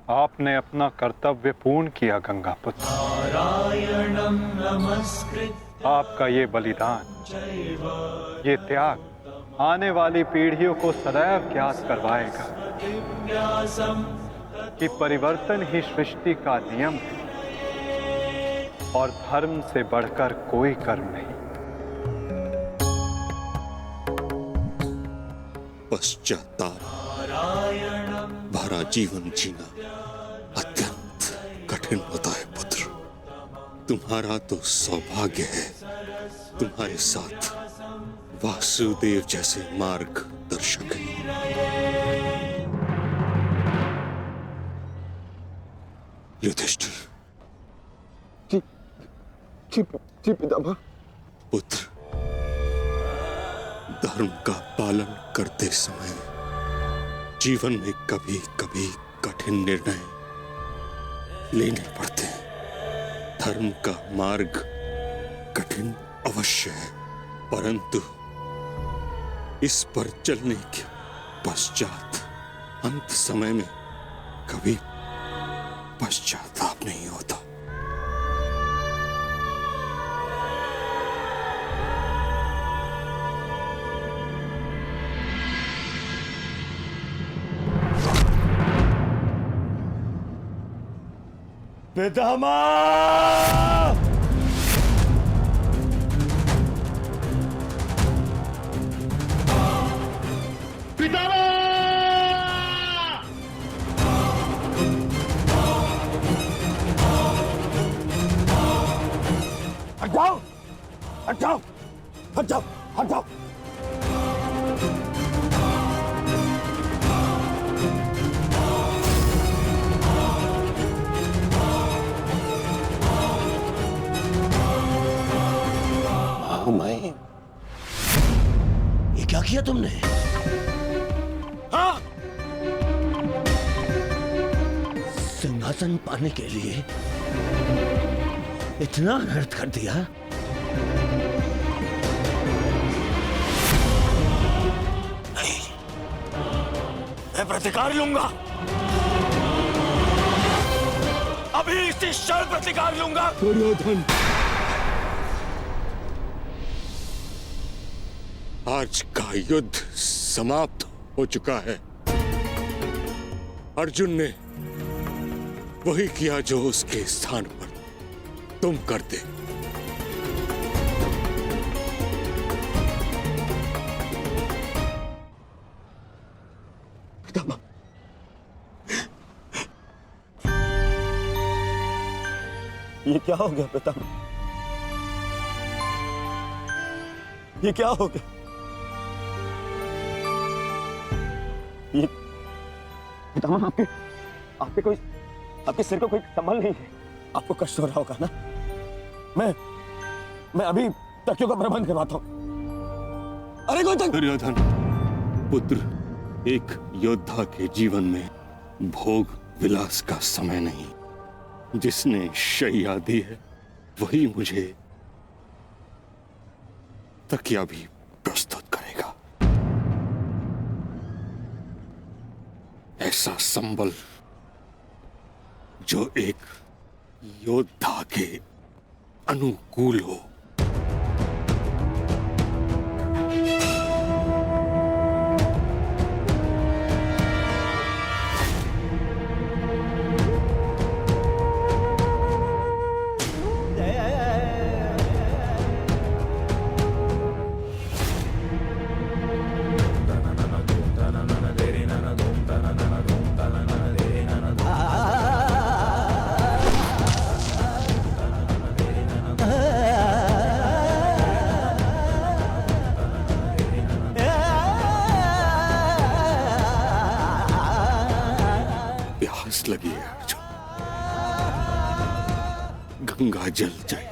आपने अपना कर्तव्य पूर्ण किया गंगापुत्र। नारायणं नमस्कृत्य आपका ये बलिदान, ये त्याग आने वाली पीढ़ियों को सदैव ज्ञात करवाएगा व्यासं कि परिवर्तन ही सृष्टि का नियम है और धर्म से बढ़कर कोई कर्म नहीं। पश्चाताप भरा जीवन जीना अत्यंत कठिन होता है पुत्र। तुम्हारा तो सौभाग्य है, तुम्हारे साथ वासुदेव जैसे मार्गदर्शक हैं। युधिष्ठिर। जी पितामह। पुत्र, धर्म का पालन करते समय जीवन में कभी कभी कठिन निर्णय लेने पड़ते हैं। धर्म का मार्ग कठिन अवश्य है, परंतु इस पर चलने के पश्चात अंत समय में कभी पश्चाताप नहीं होता। पितामह! हट जाओ, हट जाओ, हट जाओ, हट जाओ। मैं ये क्या किया तुमने? हाँ? सिंहासन पाने के लिए इतना अनर्थ कर दिया? नहीं, मैं प्रतिकार लूंगा। अभी इसी क्षण प्रतिकार लूंगा। दुर्योधन, आज का युद्ध समाप्त हो चुका है। अर्जुन ने वही किया जो उसके स्थान पर तुम करते। पितामह, ये क्या हो गया पितामह? ये क्या हो गया? ये पितामह, आपके सिर को कोई संभल नहीं है। आपको कष्ट हो रहा होगा ना? मैं अभी तकियों का प्रबंध करवाता हूं। अरे कोई दुर्योधन पुत्र, एक योद्धा के जीवन में भोग विलास का समय नहीं। जिसने शैया दी है वही मुझे तकिया भी प्रस्तुत करेगा। ऐसा संबल जो एक योद्धा के अनुकूल हो। लगी है अर्जुन, गंगा जल जाए।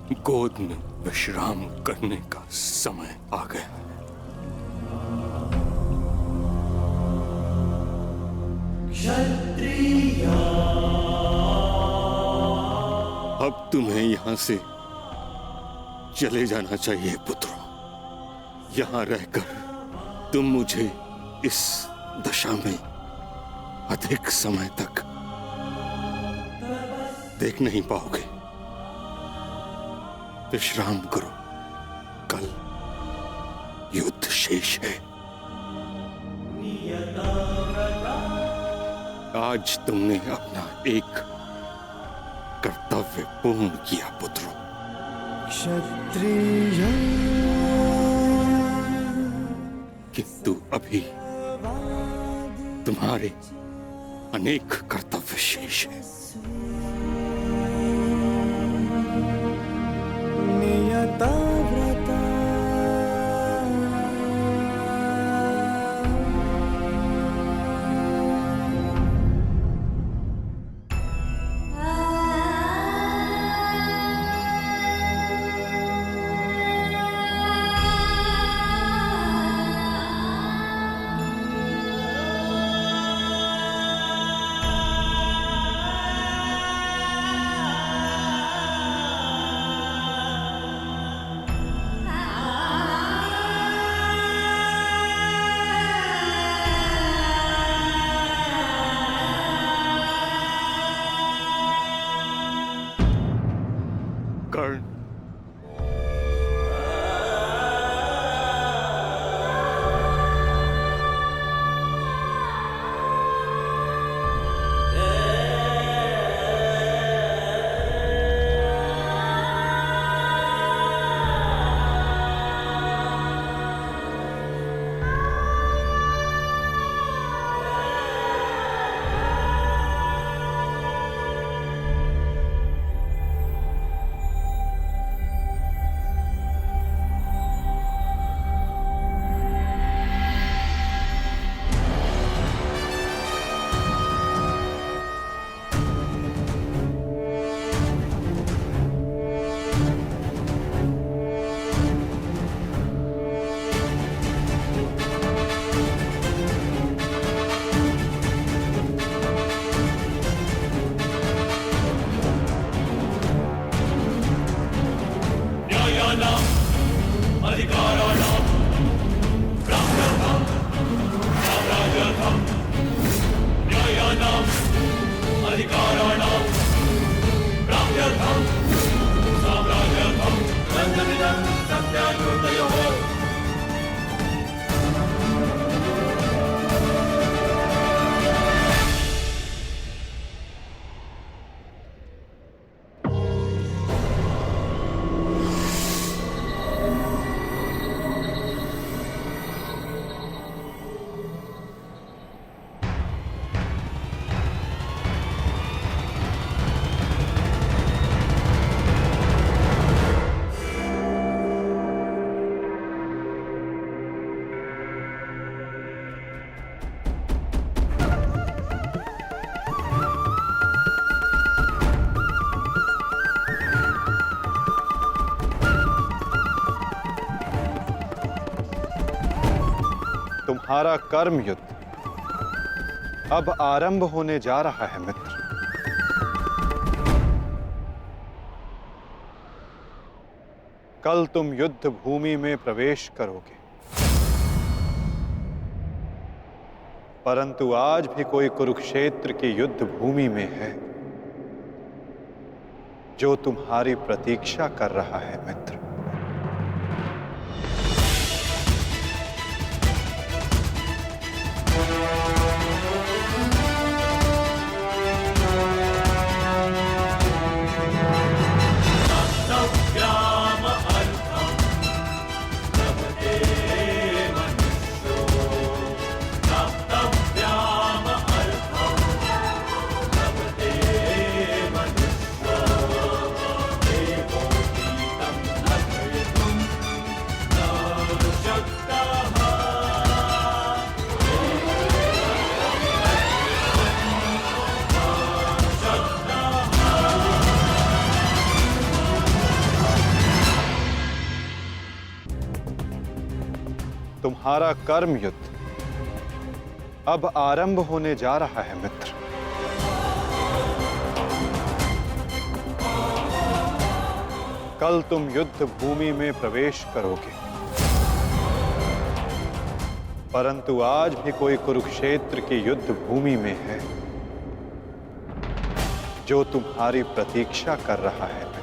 गोद में विश्राम करने का समय आ गया है। अब तुम्हें यहां से चले जाना चाहिए पुत्रों। यहां रहकर तुम मुझे इस दशा में अधिक समय तक देख नहीं पाओगे। विश्राम करो, कल युद्ध शेष है। आज तुमने अपना एक कर्तव्य पूर्ण किया पुत्रों। क्षत्रिय किंतु अभी तुम्हारे अनेक कर्तव्य शेष हैं। नियता व्रता कर्ण, तुम्हारा कर्म युद्ध अब आरंभ होने जा रहा है मित्र। कल तुम युद्ध भूमि में प्रवेश करोगे, परंतु आज भी कोई कुरुक्षेत्र की युद्ध भूमि में है जो तुम्हारी प्रतीक्षा कर रहा है मित्र। तुम्हारा कर्म युद्ध अब आरंभ होने जा रहा है मित्र। कल तुम युद्ध भूमि में प्रवेश करोगे, परंतु आज भी कोई कुरुक्षेत्र की युद्ध भूमि में है जो तुम्हारी प्रतीक्षा कर रहा है मित्र।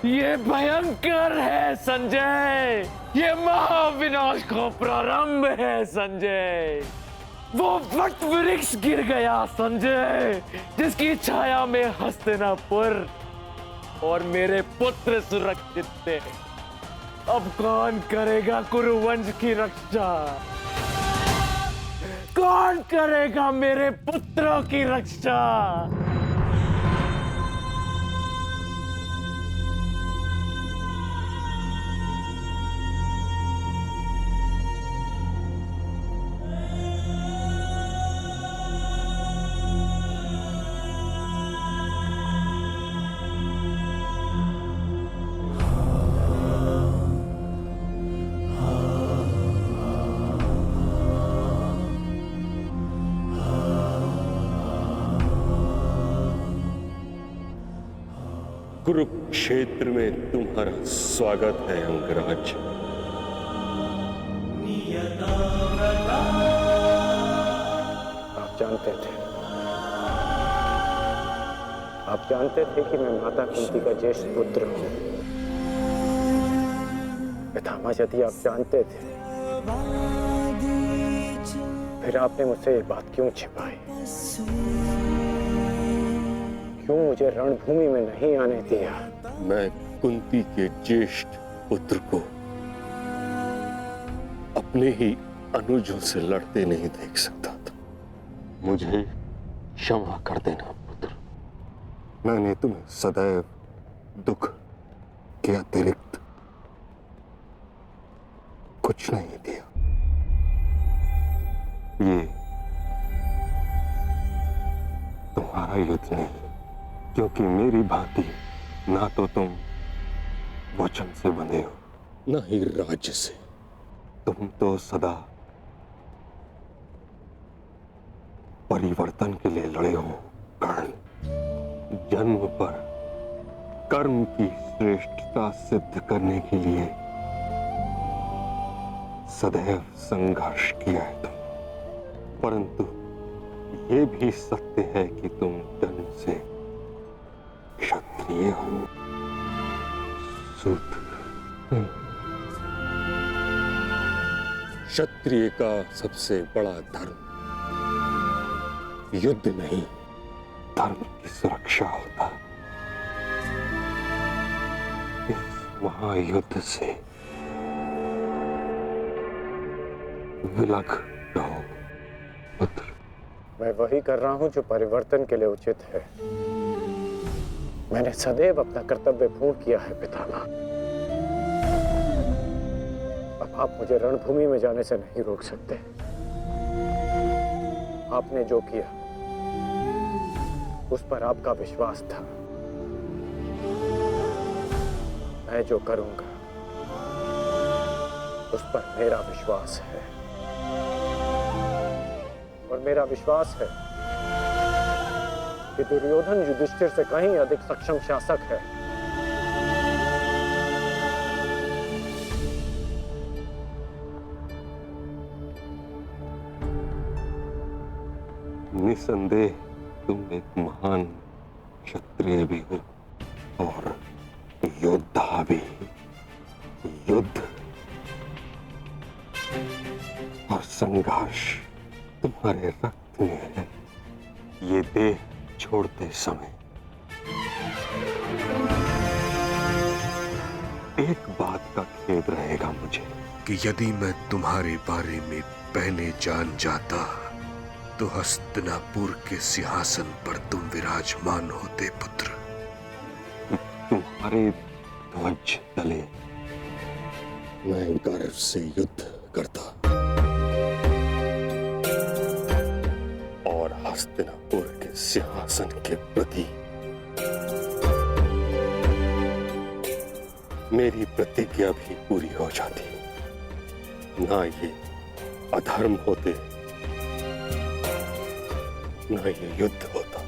ये भयंकर है संजय, ये महाविनाश का प्रारंभ है संजय। वो वट वृक्ष गिर गया संजय, जिसकी छाया में हस्तिनापुर और मेरे पुत्र सुरक्षित थे। अब कौन करेगा कुरुवंश की रक्षा? कौन करेगा मेरे पुत्रों की रक्षा? कुरुक्षेत्र में तुम्हारा स्वागत है अंगराज। आप जानते थे कि मैं माता कुंती का ज्येष्ठ पुत्र हूँ। पितामह, यदि आप जानते थे फिर आपने मुझसे ये बात क्यों छिपाई? क्यों मुझे रणभूमि में नहीं आने दिया? मैं कुंती के ज्येष्ठ पुत्र को अपने ही अनुजों से लड़ते नहीं देख सकता था। मुझे क्षमा कर देना पुत्र। मैंने तुम्हें सदैव दुख के अतिरिक्त कुछ नहीं दिया। ये तुम्हारा युद्ध नहीं, क्योंकि मेरी भांति ना तो तुम वचन से बंधे हो, ना ही राज्य से। तुम तो सदा परिवर्तन के लिए लड़े हो कर्ण। जन्म पर कर्म की श्रेष्ठता सिद्ध करने के लिए सदैव संघर्ष किया है तुम, परंतु ये भी सत्य है कि तुम जन्म से क्षत्रिय हो, शूद्र। क्षत्रिय का सबसे बड़ा धर्म युद्ध नहीं, धर्म की सुरक्षा होता। इस महायुद्ध से विलग रहो पुत्र। मैं वही कर रहा हूं जो परिवर्तन के लिए उचित है। मैंने सदैव अपना कर्तव्य पूर्ण किया है पितामह। अब आप मुझे रणभूमि में जाने से नहीं रोक सकते। आपने जो किया उस पर आपका विश्वास था। मैं जो करूंगा उस पर मेरा विश्वास है, और मेरा विश्वास है कि दुर्योधन युधिष्ठिर से कहीं अधिक सक्षम शासक है। निसंदेह तुम एक महान क्षत्रिय भी हो और योद्धा भी। युद्ध और संघर्ष तुम्हारे रक्त में है। ये देह छोड़ते समय एक बात का खेद रहेगा मुझे कि यदि मैं तुम्हारे बारे में पहले जान जाता तो हस्तिनापुर के सिंहासन पर तुम विराजमान होते पुत्र। तुम्हारे ध्वज तले मैं गर्व से युद्ध करता और हस्तिनापुर के सिंहासन के प्रति मेरी प्रतिज्ञा भी पूरी हो जाती। ना ये अधर्म होते, ना ये युद्ध होता।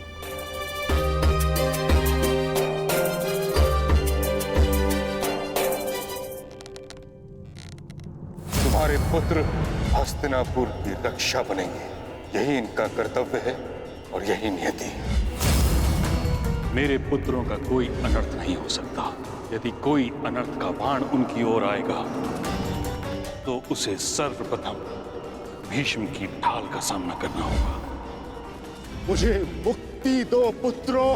तुम्हारे पुत्र हस्तिनापुर की रक्षा बनेंगे, यही इनका कर्तव्य है और यही नियति है। मेरे पुत्रों का कोई अनर्थ नहीं हो सकता। यदि कोई अनर्थ का बाण उनकी ओर आएगा तो उसे सर्वप्रथम भीष्म की ढाल का सामना करना होगा। मुझे मुक्ति दो पुत्रों।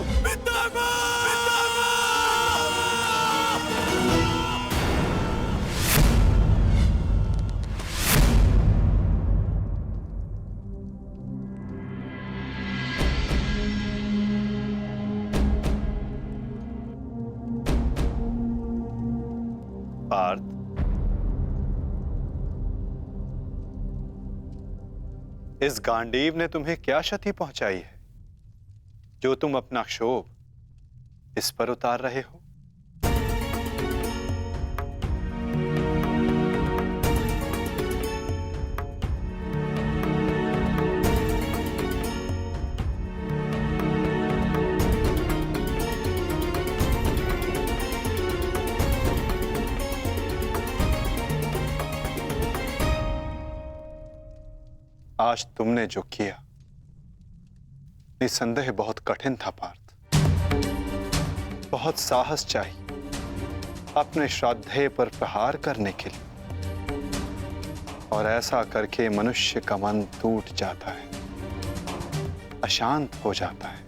पार्थ, इस गांडीव ने तुम्हें क्या क्षति पहुंचाई है जो तुम अपना क्षोभ इस पर उतार रहे हो? आज तुमने जो किया निस्संदेह बहुत कठिन था पार्थ। बहुत साहस चाहिए अपने श्राद्धेय पर प्रहार करने के लिए, और ऐसा करके मनुष्य का मन टूट जाता है, अशांत हो जाता है।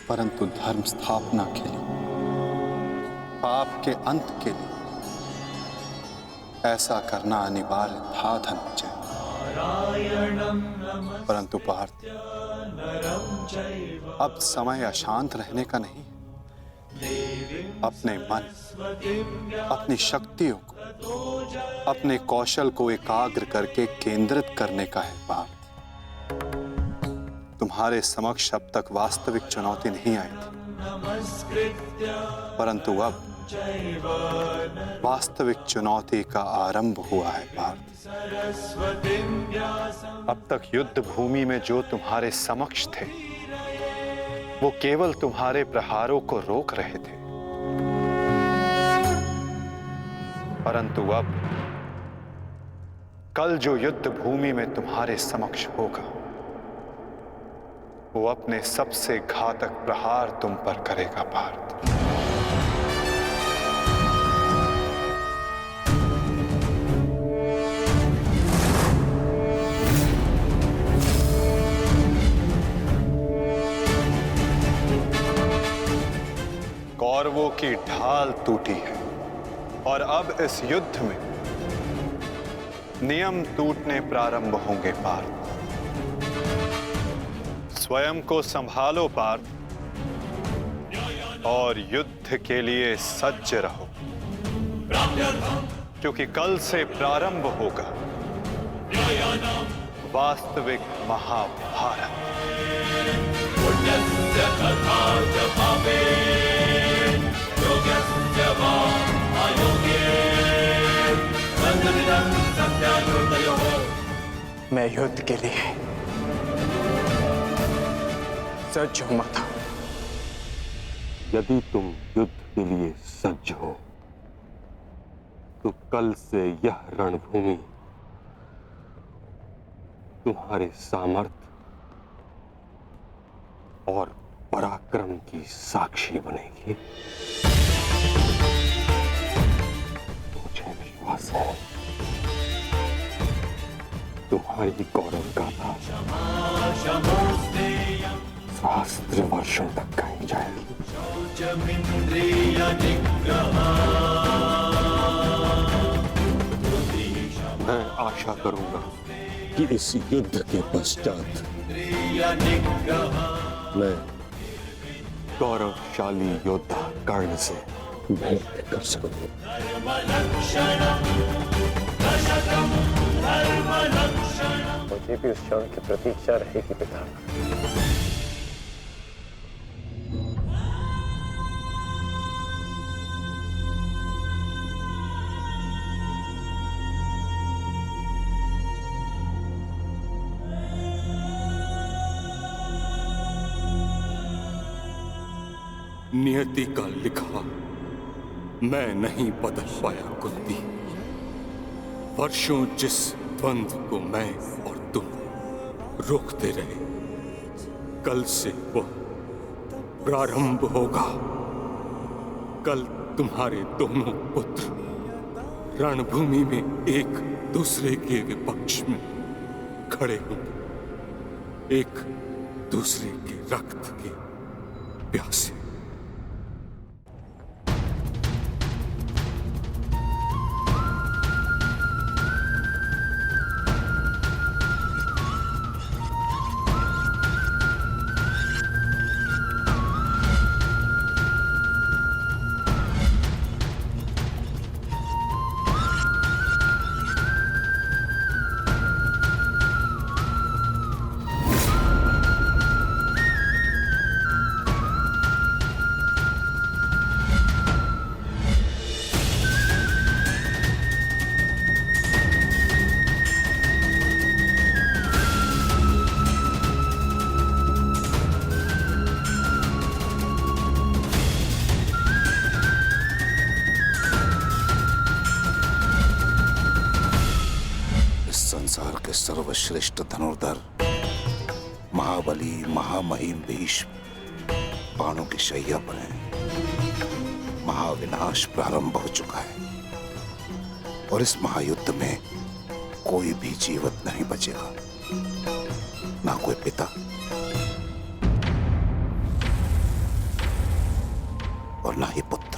परंतु धर्म स्थापना के लिए, पाप के अंत के लिए ऐसा करना अनिवार्य था धनंजय। परंतु पार्थ, अब समय अशांत रहने का नहीं। अपने मन, अपनी शक्तियों को, अपने कौशल को एकाग्र करके केंद्रित करने का है पार्थ। तुम्हारे समक्ष अब तक वास्तविक चुनौती नहीं आई थी, परंतु अब वास्तविक चुनौती का आरंभ हुआ है पार्थ। अब तक युद्ध भूमि में जो तुम्हारे समक्ष थे वो केवल तुम्हारे प्रहारों को रोक रहे थे, परंतु अब कल जो युद्ध भूमि में तुम्हारे समक्ष होगा वो अपने सबसे घातक प्रहार तुम पर करेगा पार्थ। कौरवों की ढाल टूटी है और अब इस युद्ध में नियम टूटने प्रारंभ होंगे पार्थ। स्वयं को संभालो पार्थ और युद्ध के लिए सज्ज रहो, क्योंकि कल से प्रारंभ होगा वास्तविक महाभारत। मैं युद्ध के लिए सज्ज हूं माता। यदि तुम युद्ध के लिए सज्ज हो तो कल से यह रणभूमि तुम्हारे सामर्थ्य और पराक्रम की साक्षी बनेगी। मुझे विश्वास है तुम्हारी गौरव गाथा सहस्त्र वर्षों तक गाई जाएगी। मैं आशा करूंगा कि इस युद्ध के पश्चात मैं गौरवशाली योद्धा कर्ण से भेंट कर सकूं। मुझे भी उस क्षण की प्रतीक्षा रहेगी पिता। नियति का लिखा मैं नहीं बदल पाया कुंती। वर्षों जिस द्वंद्व को मैं और तुम रोकते रहे, कल से वह प्रारंभ होगा। कल तुम्हारे दोनों पुत्र रणभूमि में एक दूसरे के विपक्ष में खड़े होंगे, एक दूसरे के रक्त के प्यासे। संसार के सर्वश्रेष्ठ धनुर्धर महाबली महामहिम भीष्म बाणों की शैया पर हैं। महाविनाश प्रारंभ हो चुका है और इस महायुद्ध में कोई भी जीवित नहीं बचेगा, ना कोई पिता और ना ही पुत्र।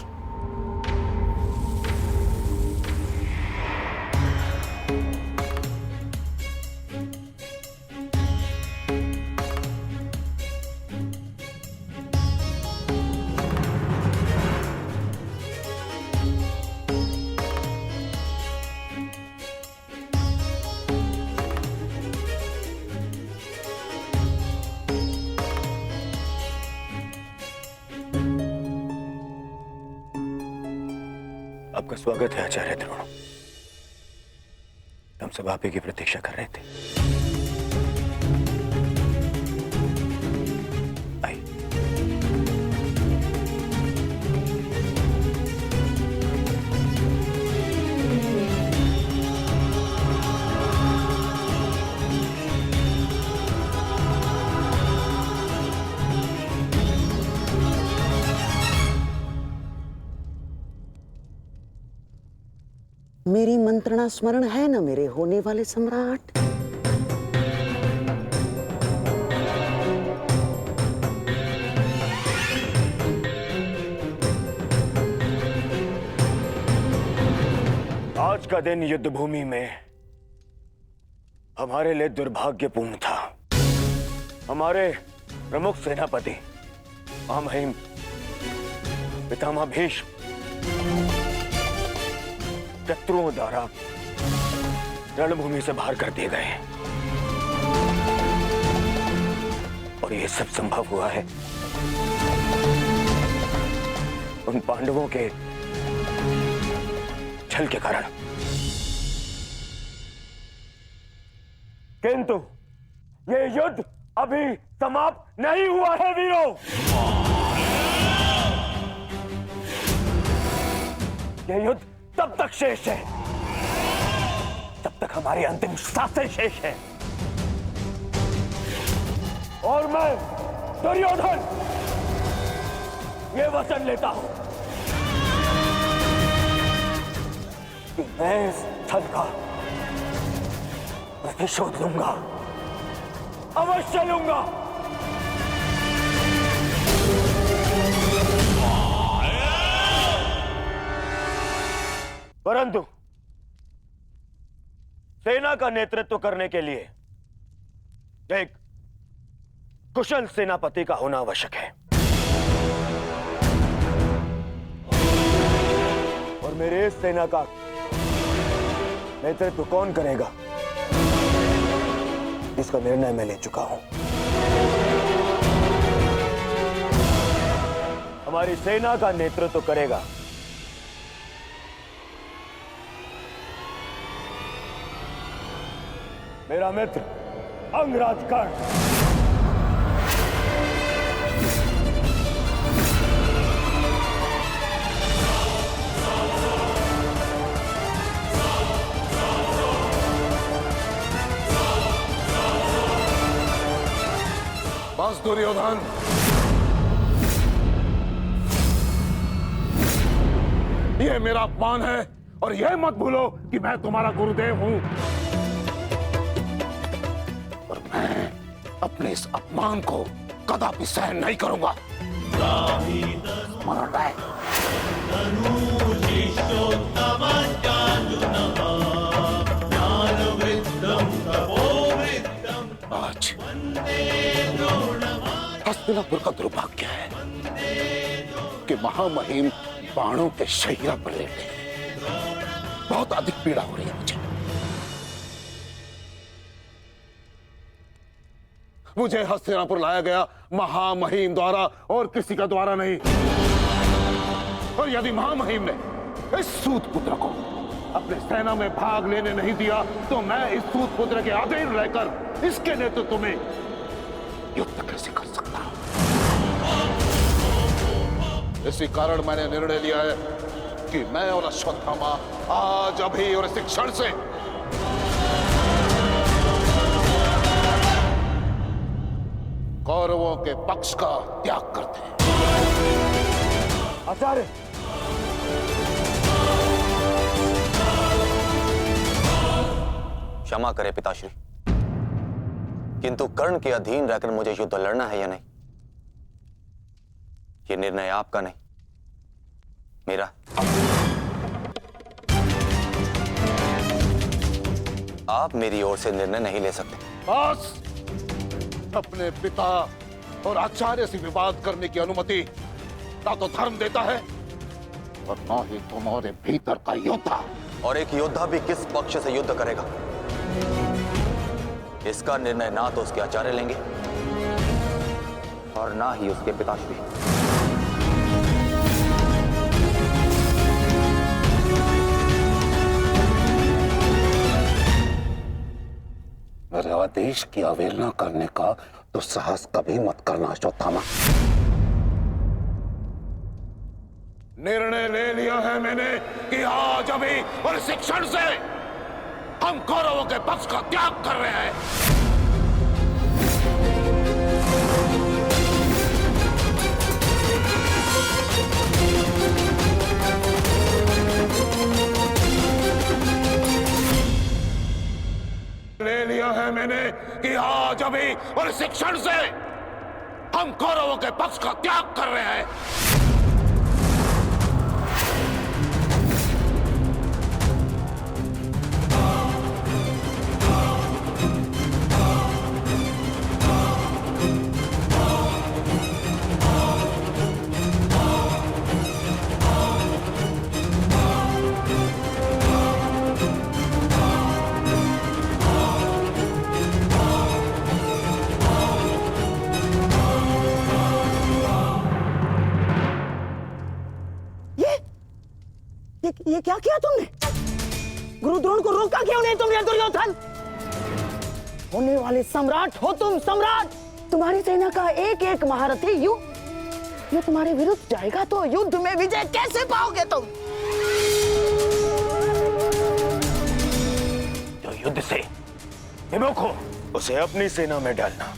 आपका स्वागत है आचार्य द्रोण। हम सब आप ही की प्रतीक्षा कर रहे थे। आइए। मेरी मंत्रणा स्मरण है ना मेरे होने वाले सम्राट? आज का दिन युद्ध भूमि में हमारे लिए दुर्भाग्यपूर्ण था। हमारे प्रमुख सेनापति महामहिम पितामह भीष्म शत्रुओं द्वारा रणभूमि से बाहर कर दिए गए और यह सब संभव हुआ है उन पांडवों के छल के कारण। किंतु यह युद्ध अभी समाप्त नहीं हुआ है वीरों। यह युद्ध तब तक शेष है, तब तक हमारी अंतिम सांसें शेष है। और मैं दुर्योधन ये वचन लेता हूं कि मैं इस स्थल का प्रतिशोध लूंगा, अवश्य लूंगा। परंतु सेना का नेतृत्व करने के लिए एक कुशल सेनापति का होना आवश्यक है, और मेरे इस सेना का नेतृत्व कौन करेगा इसका निर्णय मैं ले चुका हूं। हमारी सेना का नेतृत्व करेगा मेरा मित्र अंगराज कर्ण। बस दुर्योधन, ये मेरा अपमान है और यह मत भूलो कि मैं तुम्हारा गुरुदेव हूं, और मैं अपने इस अपमान को कदापि सहन नहीं करूंगा। मरण है। आज हस्तिनापुर का दुर्भाग्य है कि महामहिम बाणों के शैया पर लेटे हैं। बहुत अधिक पीड़ा हो रही है मुझे हस्तिनापुर लाया गया महामहिम द्वारा और किसी का द्वारा नहीं। और यदि महामहिम ने इस सूत पुत्र को अपने सेना में भाग लेने नहीं दिया तो मैं इस सूत पुत्र के अधीन रहकर इसके नेतृत्व में युद्ध कैसे कर सकता हूं। इसी कारण मैंने निर्णय लिया है कि मैं और अश्वत्थामा आज अभी और इस क्षण से कौरवों के पक्ष का त्याग करते हैं। आचार्य, क्षमा करें पिताश्री, किंतु कर्ण के अधीन रहकर मुझे युद्ध लड़ना है या नहीं, ये निर्णय आपका नहीं, मेरा। आप मेरी ओर से निर्णय नहीं ले सकते। बस, अपने पिता और आचार्य से विवाद करने की अनुमति ना तो धर्म देता है और ना ही तुम्हारे भीतर का योद्धा। और एक योद्धा भी किस पक्ष से युद्ध करेगा, इसका निर्णय ना तो उसके आचार्य लेंगे और ना ही उसके पिताश्री। मेरे आदेश की अवहेलना करने का तो साहस कभी मत करना अश्वत्थामा। निर्णय ले लिया है मैंने कि आज अभी और इस क्षण से हम कौरवों के पक्ष का त्याग कर रहे हैं। ले लिया है मैंने कि आज अभी और इस क्षण से हम कौरवों के पक्ष का त्याग कर रहे हैं। ये क्या किया तुमने? गुरु द्रोण को रोका क्यों नहीं तुमने दुर्योधन? होने वाले सम्राट हो तुम, सम्राट। तुम्हारी सेना का एक एक महारथी ये तुम्हारे विरुद्ध जाएगा तो युद्ध में विजय कैसे पाओगे तुम? जो युद्ध से विमुख हो उसे अपनी सेना में डालना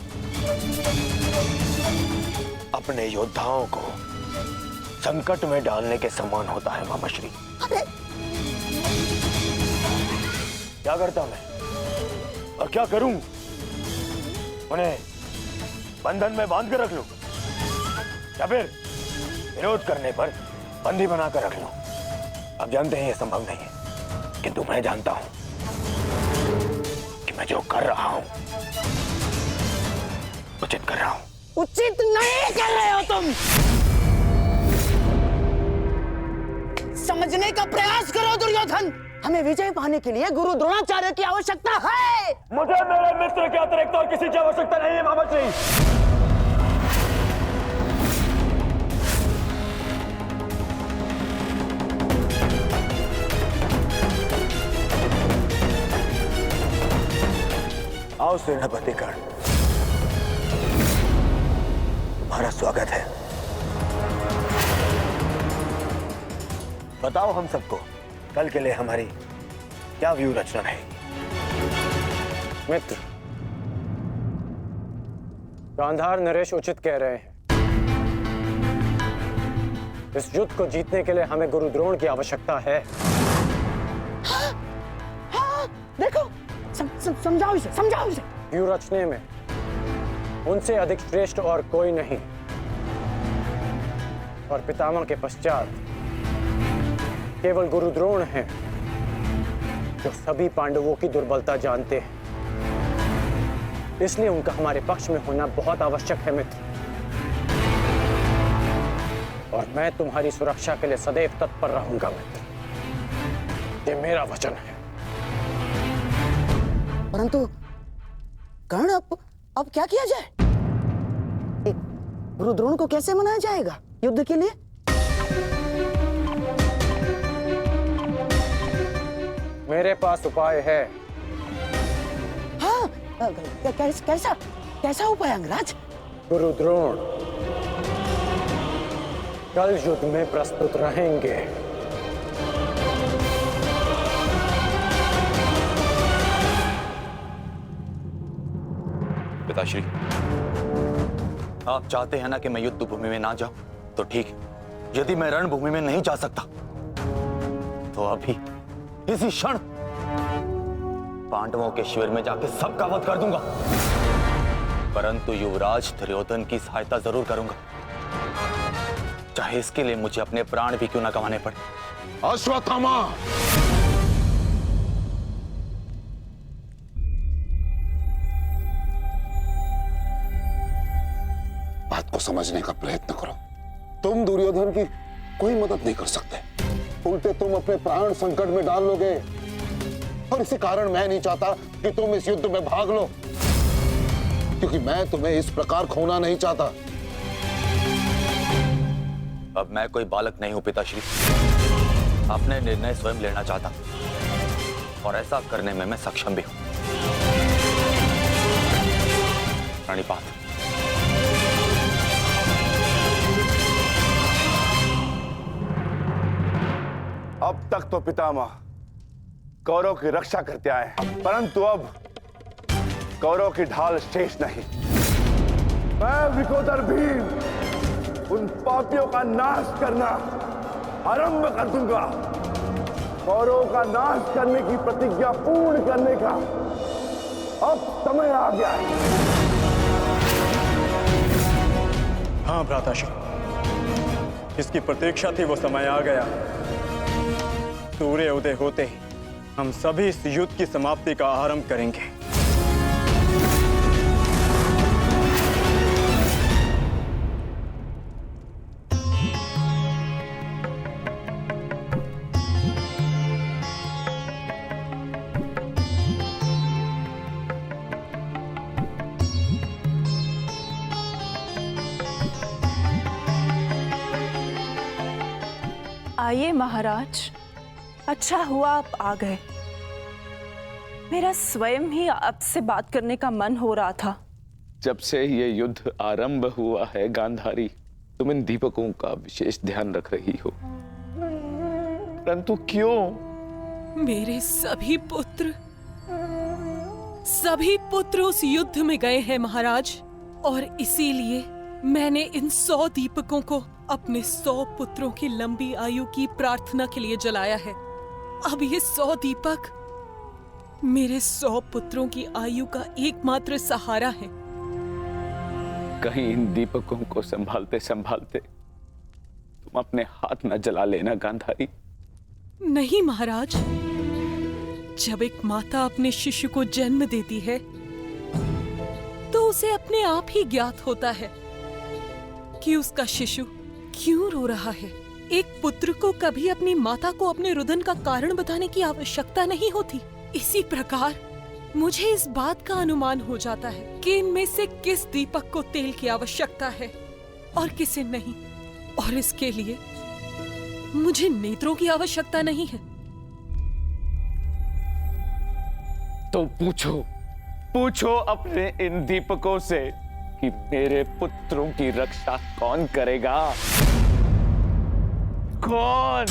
अपने योद्धाओं को संकट में डालने के समान होता है मामाश्री। क्या करता मैं और क्या करूं? उन्हें बंधन में बांध कर रख लूं या फिर विरोध करने पर बंदी बनाकर रख लूं? आप जानते हैं यह संभव नहीं है, किंतु मैं जानता हूं कि मैं जो कर रहा हूं उचित कर रहा हूं। उचित नहीं कर रहे हो तुम। समझने का प्रयास करो दुर्योधन। हमें विजय पाने के लिए गुरु द्रोणाचार्य की आवश्यकता है। मुझे मेरे मित्र के अतिरिक्त और किसी की आवश्यकता नहीं है मामाश्री। आओ सेनापति कर्ण, तुम्हारा स्वागत है। बताओ हम सबको कल के लिए हमारी क्या व्यू रचना है? मित्र, गांधार नरेश उचित कह रहे हैं। इस युद्ध को जीतने के लिए हमें गुरु द्रोण की आवश्यकता है। हाँ, देखो समझाओ इसे, समझाओ इसे। व्यू रचने में उनसे अधिक श्रेष्ठ और कोई नहीं, और पितामह के पश्चात केवल गुरु द्रोण हैं जो सभी पांडवों की दुर्बलता जानते हैं। इसलिए उनका हमारे पक्ष में होना बहुत आवश्यक है मित्र, और मैं तुम्हारी सुरक्षा के लिए सदैव तत्पर रहूंगा मित्र, ये मेरा वचन है। परंतु कर्ण, अब क्या किया जाए? गुरु द्रोण को कैसे मनाया जाएगा युद्ध के लिए? मेरे पास उपाय है। हाँ, कैसा कैसा उपाय अंगराज? गुरु द्रोण कल युद्ध में प्रस्तुत रहेंगे। पिताश्री, आप चाहते हैं ना कि मैं युद्ध भूमि में ना जाऊं, तो ठीक है। यदि मैं रणभूमि में नहीं जा सकता तो अभी इसी क्षण पांडवों के शिविर में जाके सबका वध कर दूंगा, परंतु युवराज दुर्योधन की सहायता जरूर करूंगा, चाहे इसके लिए मुझे अपने प्राण भी क्यों ना गंवाने पड़े। अश्वत्थामा, बात को समझने का प्रयत्न करो। तुम दुर्योधन की कोई मदद नहीं कर सकते, उल्टे तुम अपने प्राण संकट में डाल लोगे, और इसी कारण मैं नहीं चाहता कि तुम इस युद्ध में भाग लो, क्योंकि मैं तुम्हें इस प्रकार खोना नहीं चाहता। अब मैं कोई बालक नहीं हूं पिताश्री, अपने निर्णय स्वयं लेना चाहता, और ऐसा करने में मैं सक्षम भी हूं। प्रणिपात। अब तक तो पितामह कौरव की रक्षा करते आए, परंतु अब कौरव की ढाल शेष नहीं। मैं विकोदर भीम उन पापियों का नाश करना आरंभ कर दूंगा। कौरव का नाश करने की प्रतिज्ञा पूर्ण करने का अब समय आ गया है। हाँ भ्राताश्री, जिसकी प्रतीक्षा थी वो समय आ गया। सूर्य उदय होते ही हम सभी इस युद्ध की समाप्ति का आरंभ करेंगे। आइए महाराज, अच्छा हुआ आप आ गए। मेरा स्वयं ही आपसे बात करने का मन हो रहा था। जब से ये युद्ध आरंभ हुआ है गांधारी, तुम इन दीपकों का विशेष ध्यान रख रही हो, परंतु क्यों? मेरे सभी पुत्र उस युद्ध में गए हैं महाराज। और इसीलिए मैंने इन 100 दीपकों को अपने 100 पुत्रों की लंबी आयु की प्रार्थना के लिए जलाया है। अब ये 100 दीपक मेरे 100 पुत्रों की आयु का एकमात्र सहारा है। कहीं इन दीपकों को संभालते संभालते तुम अपने हाथ न जला लेना गांधारी। नहीं महाराज, जब एक माता अपने शिशु को जन्म देती है तो उसे अपने आप ही ज्ञात होता है कि उसका शिशु क्यों रो रहा है। एक पुत्र को कभी अपनी माता को अपने रुदन का कारण बताने की आवश्यकता नहीं होती। इसी प्रकार मुझे इस बात का अनुमान हो जाता है कि इनमें से किस दीपक को तेल की आवश्यकता है और किसे नहीं, और इसके लिए मुझे नेत्रों की आवश्यकता नहीं है। तो पूछो अपने इन दीपकों से कि मेरे पुत्रों की रक्षा कौन करेगा? कौन?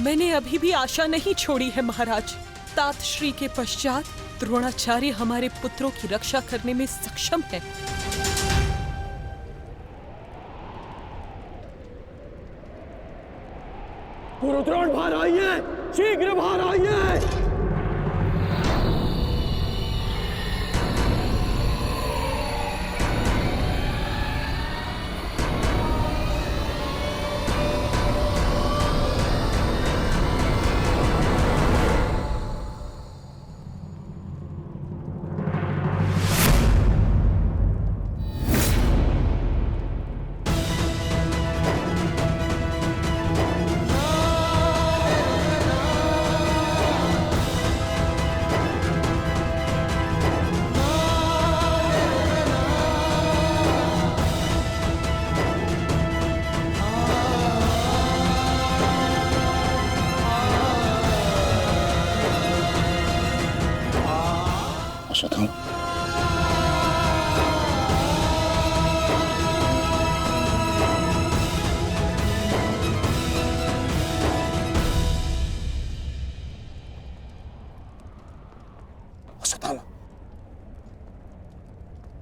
मैंने अभी भी आशा नहीं छोड़ी है महाराज। तात श्री के पश्चात द्रोणाचार्य हमारे पुत्रों की रक्षा करने में सक्षम है। गुरु द्रोण बाहर आइए, शीघ्र बाहर आइए। अश्वत्थामा,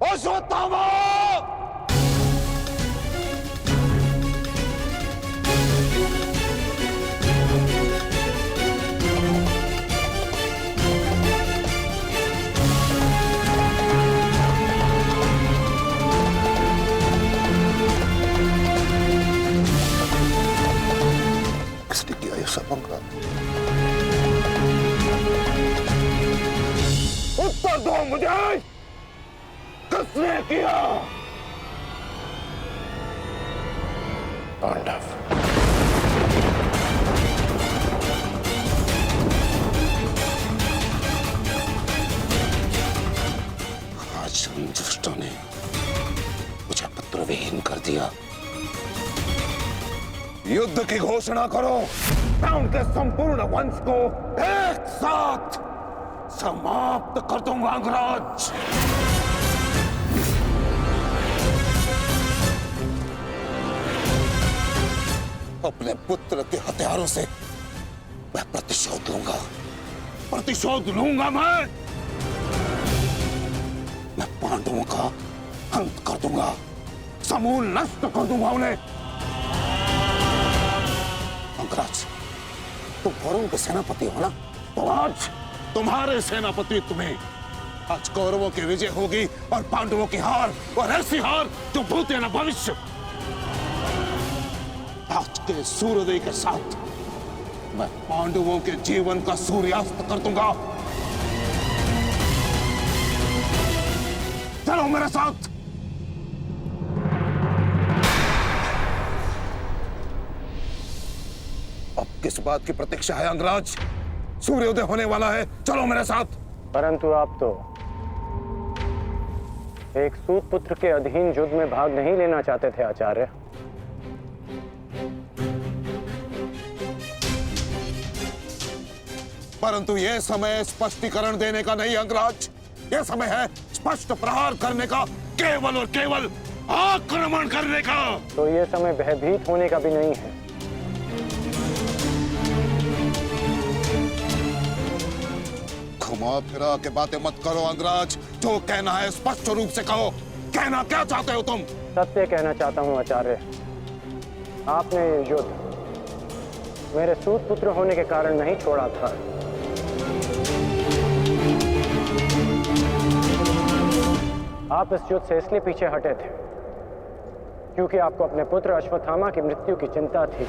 अश्वत्थामा, अश्वत्थामा! उत्तर दो मुझे, किसने किया? पांडव। आज उन दुष्टों ने मुझे पुत्रविहीन कर दिया। युद्ध की घोषणा करो। मैं उनके संपूर्ण वंश को एक साथ समाप्त कर दूंगा अंगराज। अपने पुत्र के हथियारों से मैं प्रतिशोध लूंगा। प्रतिशोध लूंगा मैं पांडवों का अंत कर दूंगा, समूल नष्ट कर दूंगा उन्हें। अंगराज, तुम कौरवों के सेनापति हो ना? तो आज तुम्हारे सेनापति तुम्हें आज कौरवों की विजय होगी और पांडवों की हार, और ऐसी हार जो भूते न भविष्य। आज के सूर्योदय के साथ मैं पांडवों के जीवन का सूर्यास्त कर दूंगा। चलो मेरे साथ। अब किस बात की प्रतीक्षा है अंगराज? सूर्योदय होने वाला है, चलो मेरे साथ। परंतु आप तो एक सूत पुत्र के अधीन युद्ध में भाग नहीं लेना चाहते थे आचार्य। परंतु यह समय स्पष्टीकरण देने का नहीं अंगराज, यह समय है स्पष्ट प्रहार करने का, केवल और केवल आक्रमण करने का। तो यह समय भयभीत होने का भी नहीं है। घुमा फिरा के बातें मत करो अंगराज, जो कहना है स्पष्ट रूप से कहो। कहना क्या चाहते हो तुम? सत्य कहना चाहता हूँ आचार्य। आपने ये युद्ध मेरे सूत पुत्र होने के कारण नहीं छोड़ा था। आप इस युद्ध से इसलिए पीछे हटे थे क्योंकि आपको अपने पुत्र अश्वत्थामा की मृत्यु की चिंता थी।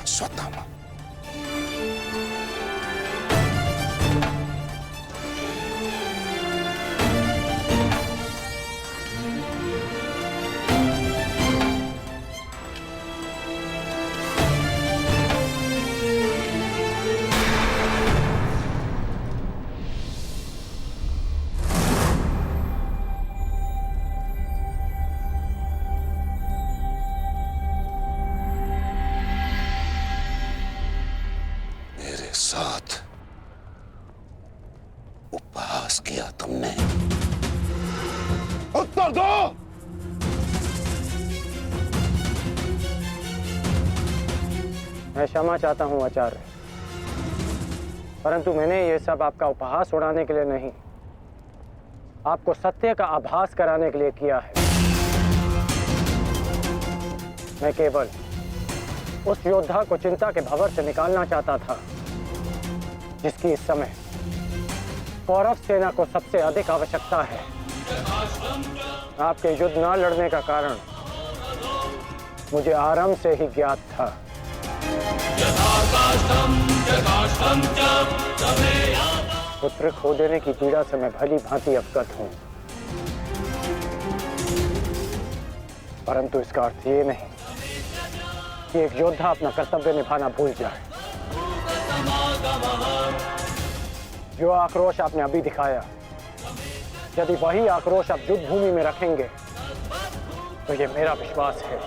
अश्वत्थामा, मेरे साथ उपहास किया तुमने। उत्तर दो। मैं क्षमा चाहता हूँ आचार्य, परंतु मैंने ये सब आपका उपहास उड़ाने के लिए नहीं, आपको सत्य का आभास कराने के लिए किया है। मैं केवल उस योद्धा को चिंता के भंवर से निकालना चाहता था जिसकी इस समय कौरव सेना को सबसे अधिक आवश्यकता है। आपके युद्ध न लड़ने का कारण मुझे आरंभ से ही ज्ञात था। पुत्र खो देने की पीड़ा से मैं भली भांति अवगत हूं, परंतु इसका अर्थ ये नहीं कि एक योद्धा अपना कर्तव्य निभाना भूल जाए। जो आक्रोश आपने अभी दिखाया, यदि वही आक्रोश आप युद्ध भूमि में रखेंगे तो ये मेरा विश्वास है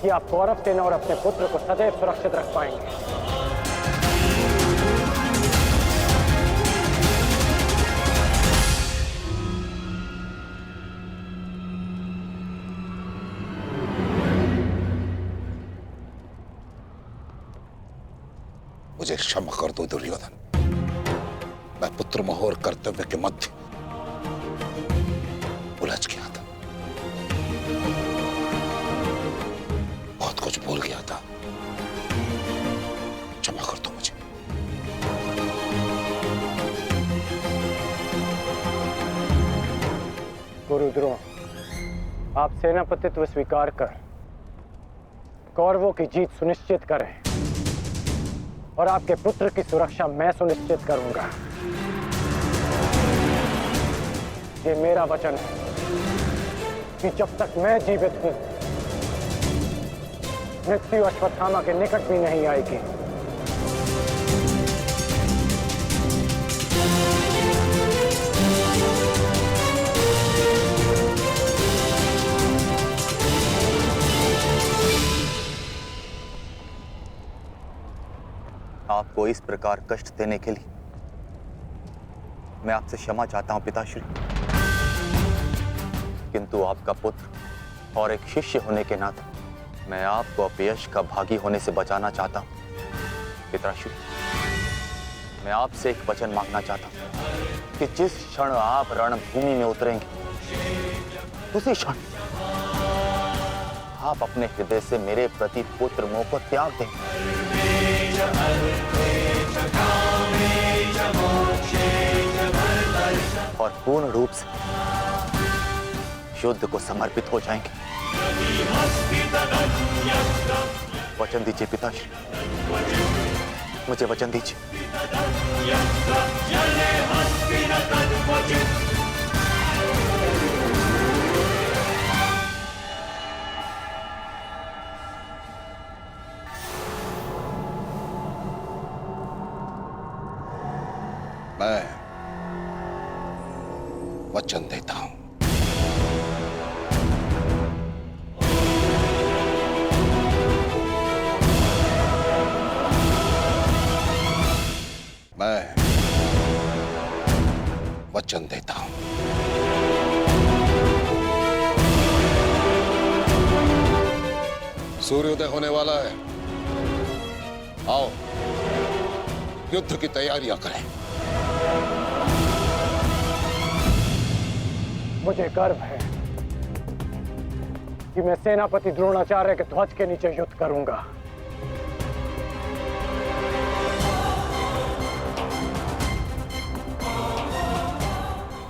कि आप कौरव सेना और अपने पुत्र को सदैव सुरक्षित रख पाएंगे। मुझे क्षमा कर दो दुर्योधन। मैं पुत्र मोह और कर्तव्य के मध्य उलझ गया था, बहुत कुछ भूल गया था। क्षमा कर दो मुझे। गुरु द्रोण, आप सेनापतित्व स्वीकार कर कौरवों की जीत सुनिश्चित करें और आपके पुत्र की सुरक्षा मैं सुनिश्चित करूंगा। ये मेरा वचन है कि जब तक मैं जीवित हूं, मृत्यु अश्वत्थामा के निकट भी नहीं आएगी। आपको इस प्रकार कष्ट देने के लिए मैं आपसे क्षमा चाहता हूं पिताश्री, किंतु आपका पुत्र और एक शिष्य होने के नाते मैं आपको अपयश का भागी होने से बचाना चाहता हूं। पिताश्री, मैं आपसे एक वचन मांगना चाहता हूं कि जिस क्षण आप रणभूमि में उतरेंगे, उसी क्षण आप अपने हृदय से मेरे प्रति पुत्र मोह को त्याग दें और पूर्ण रूप से युद्ध को समर्पित हो जाएंगे। वचन दीजिए पिताश्री। मुझे वचन दीजिए। मैं वचन देता हूं, मैं वचन देता हूं, सूर्योदय होने वाला है। आओ युद्ध की तैयारियां करें। मुझे गर्व है कि मैं सेनापति द्रोणाचार्य के ध्वज के नीचे युद्ध करूंगा।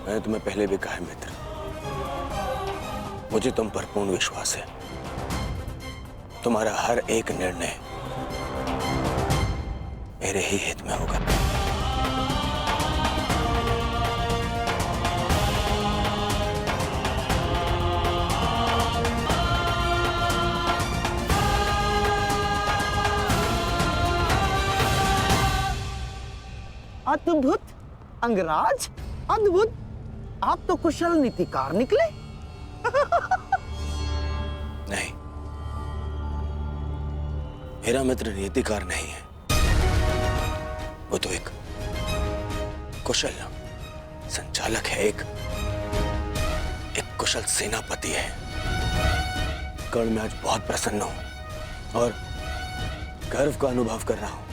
मैंने तुम्हें पहले भी कहा है मित्र, मुझे तुम पर पूर्ण विश्वास है। तुम्हारा हर एक निर्णय मेरे ही हित में होगा। अद्भुत अंगराज, अद्भुत। आप तो कुशल नीतिकार निकले। नहीं, मेरा मित्र नीतिकार नहीं है, वो तो एक कुशल संचालक है, एक कुशल सेनापति है। कर्ण, मैं आज बहुत प्रसन्न हूं और गर्व का अनुभव कर रहा हूं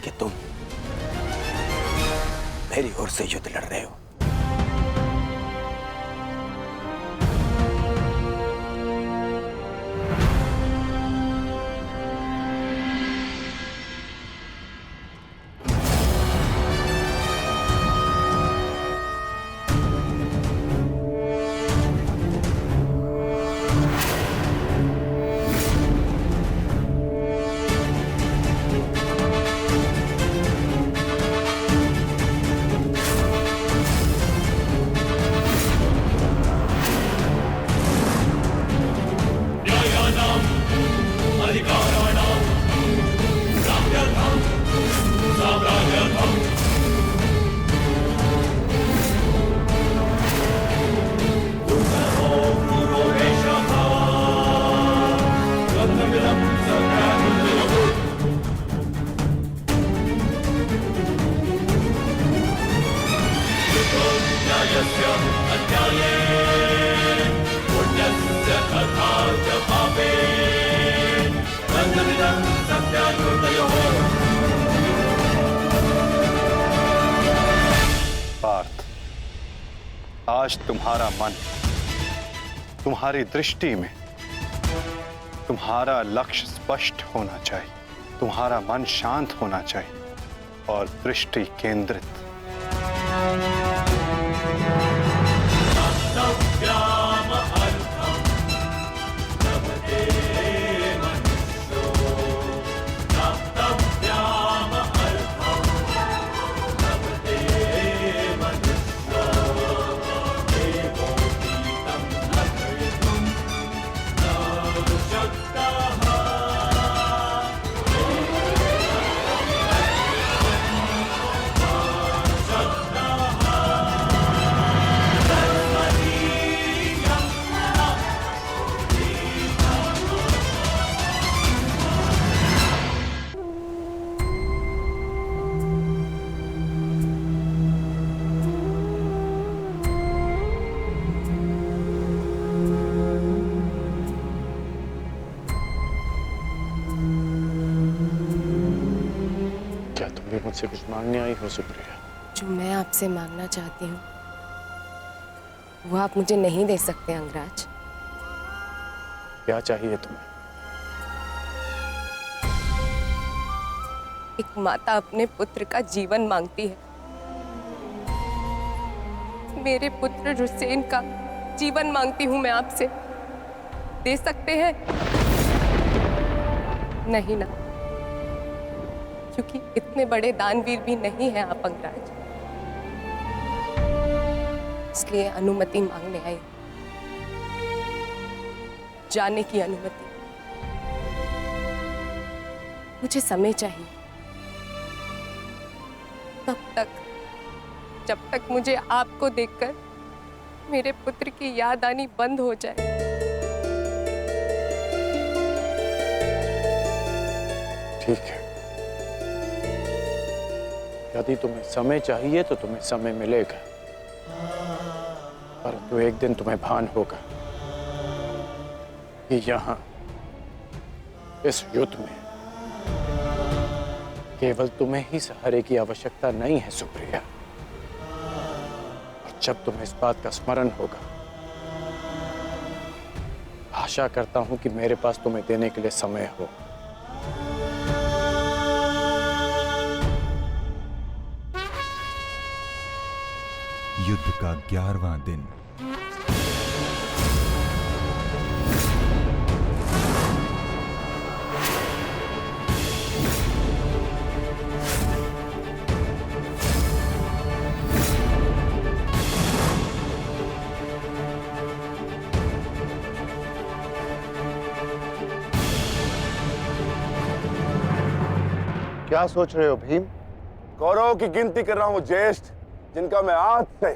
कि तुम मेरी ओर से युद्ध लड़ रहे हो। पार्थ, आज तुम्हारा मन, तुम्हारी दृष्टि में तुम्हारा लक्ष्य स्पष्ट होना चाहिए, तुम्हारा मन शांत होना चाहिए और दृष्टि केंद्रित। मुझसे कुछ मांगने आई हो सुप्रिया? जो मैं आपसे मांगना चाहती हूँ वो आप मुझे नहीं दे सकते अंगराज। क्या चाहिए तुम्हें? एक माता अपने पुत्र का जीवन मांगती है। मेरे पुत्र हुसैन का जीवन मांगती हूँ मैं आपसे। दे सकते हैं? नहीं ना, क्योंकि इतने बड़े दानवीर भी नहीं हैं आप अंगराज, इसलिए अनुमति मांगने आई, जाने की अनुमति। मुझे समय चाहिए, तब तक जब तक मुझे आपको देखकर मेरे पुत्र की याद आनी बंद हो जाए। ठीक है, यदि तुम्हें समय चाहिए तो तुम्हें समय मिलेगा, परंतु एक दिन तुम्हें भान होगा कि यहाँ इस युद्ध में केवल तुम्हें ही सहारे की आवश्यकता नहीं है सुप्रिया। और जब तुम्हें इस बात का स्मरण होगा, आशा करता हूं कि मेरे पास तुम्हें देने के लिए समय हो। युद्ध का 11वां दिन। क्या सोच रहे हो भीम? कौरवों की गिनती कर रहा हूं ज्येष्ठ, जिनका मैं आज से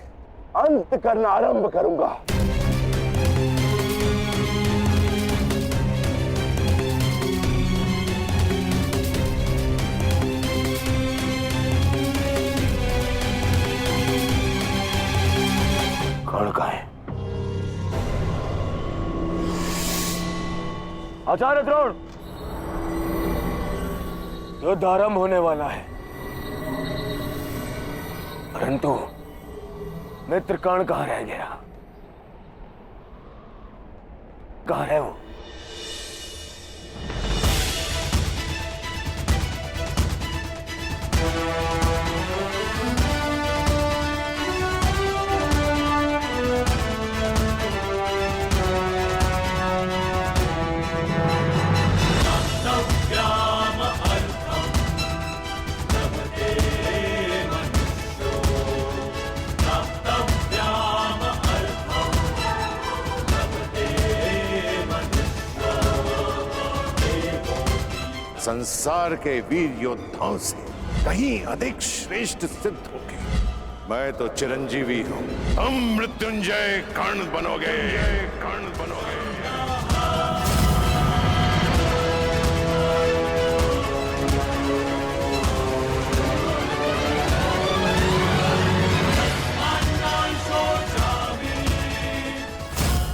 अंत करना आरंभ करूंगा। कौन कहाँ है? आचार्य द्रोण, युद्ध आरंभ होने वाला है, परंतु मित्र कर्ण कहाँ रह गया? कहाँ है वो? संसार के वीर योद्धाओं से कहीं अधिक श्रेष्ठ सिद्ध होगे। मैं तो चिरंजीवी हूं, तुम मृत्युंजय कर्ण बनोगे, कर्ण बनोगे।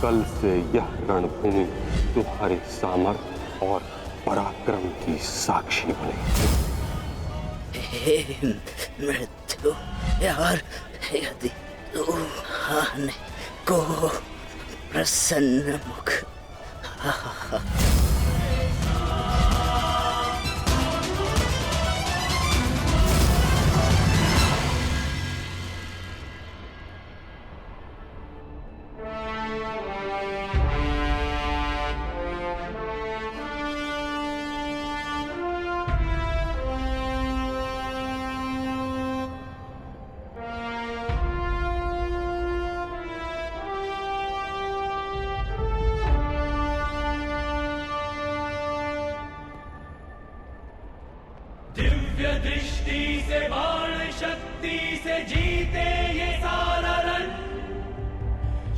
कल से यह रणभूमि तुम्हारे सामर्थ्य और पराक्रम की साक्षी बनेगी। हे मृत्यु यार, यदि तू आने को प्रसन्न मुख दिव्य दृष्टि से बाण शक्ति से जीते ये सारा रण,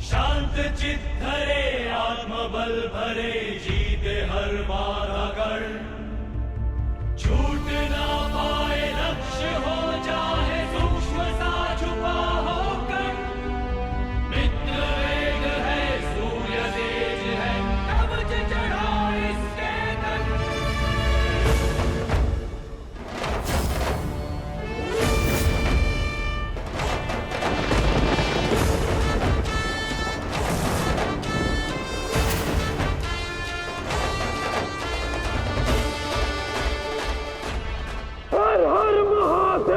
शांत चित धरे आत्मबल भरे जीते हर बाधा गण, छूट ना पाए लक्ष्य हो जाए सूक्ष्म सा छुपा होकर, मित्र वेग है सूर्य तेज है कवच चढ़ा इसके तन। हर हर महादेव।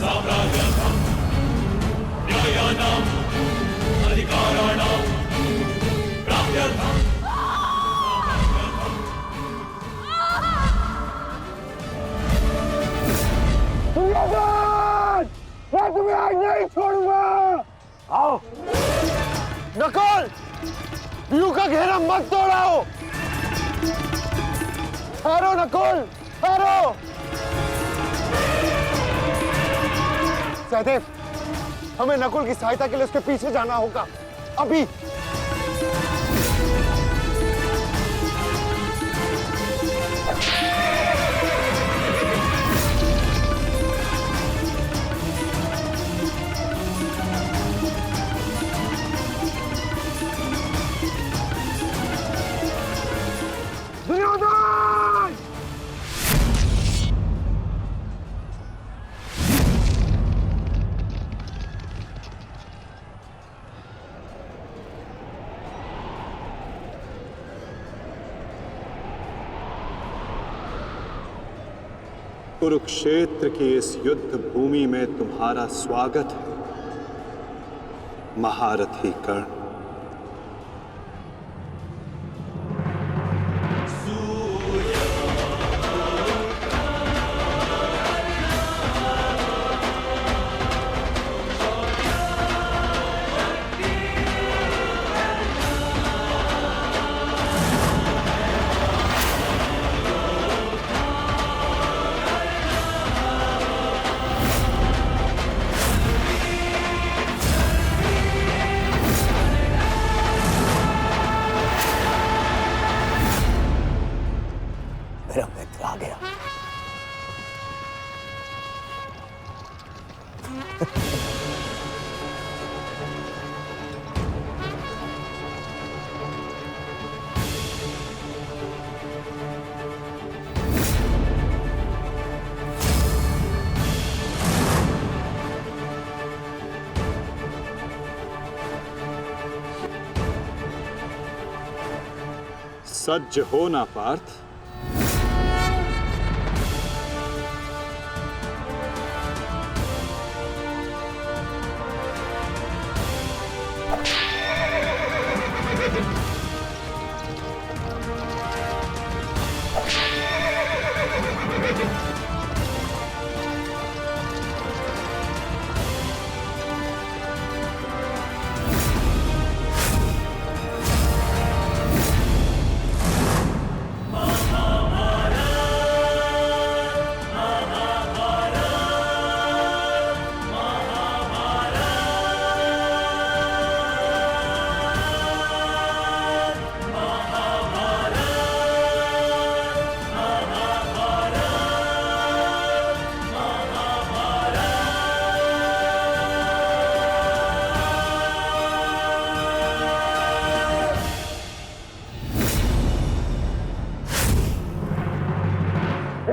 साम्राज्यर्थं न्यायानाम् अधिकाराणां प्राप्त्यर्थं दुर्योधन, मैं तुम्हें आज नहीं छोड़ूंगा। आओ नकुल, व्यू का घेरा मत तोड़ाओ। ठहरो नकुल, ठहरो। सहदेव, हमें नकुल की सहायता के लिए उसके पीछे जाना होगा अभी। दुर्योधन! कुरुक्षेत्र की इस युद्ध भूमि में तुम्हारा स्वागत है, महारथी कर्ण। मेरा मित्र आ गया। सज्ज हो ना पार्थ।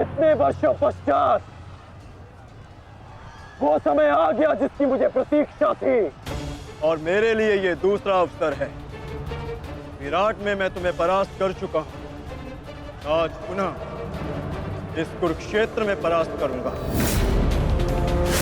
इतने वर्षों पश्चात वो समय आ गया जिसकी मुझे प्रतीक्षा थी। और मेरे लिए ये दूसरा अवसर है। विराट में मैं तुम्हें परास्त कर चुका हूं, आज पुनः इस कुरुक्षेत्र में परास्त करूंगा।